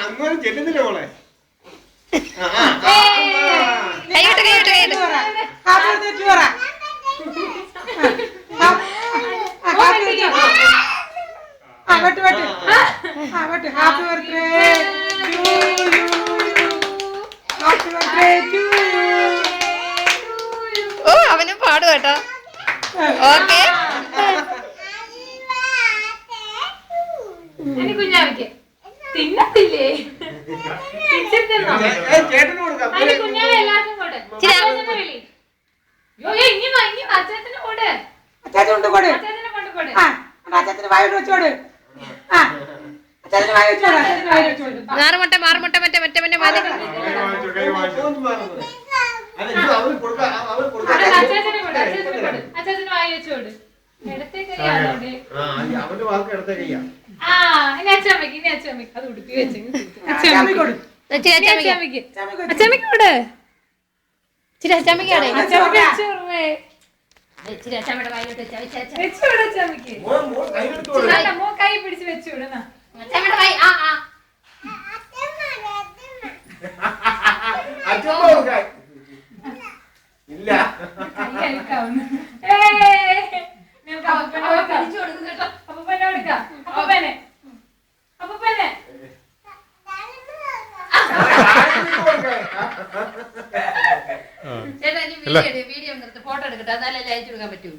അങ്ങനെ ചെല്ലുന്നില്ല മോളെ. ഓ അവനും പാടും കേട്ടോ. ഓക്കെ കുഞ്ഞാവിക്ക് തിന്നത്തില്ലേ? ചേട്ടന് കൊടുക്കാം. കുഞ്ഞാവെ എല്ലാവർക്കും കൊടു. അച്ഛത്തിന് കൊടു. അച്ചാച്ചന് കൊടു. അച്ചാച്ചന് വായോട് വെച്ചോട്. അച്ചാച്ചന് വായ വെച്ചോട്. അച്ചാച്ചന് വായ വെച്ചോട്. മാറുമുട്ട മാറുമുട്ട മറ്റേ മറ്റേ പിന്നെ അച്ഛത്തിന് വായി വെച്ചോട്. അവന്റെ വാക്ക് എടുത്ത കയ്യാ. ഇനി അച്ഛമ്മക്ക് അത് ഉടുപ്പി വെച്ചെങ്കിൽ അച്ഛമ്മക്ക് കൊടു. അച്ഛമ്മക്ക് കൊടു. ഇച്ചിരി അച്ചാമ്മക്കാടെ അച്ഛമ്മക്ക് കൈ പിടിച്ച് വെച്ചുവിടുന്ന ഇല്ല. വീഡിയോ ഫോട്ടോ എടുക്കട്ടെ, എന്നാലല്ലേ അയച്ചു കൊടുക്കാൻ പറ്റൂ.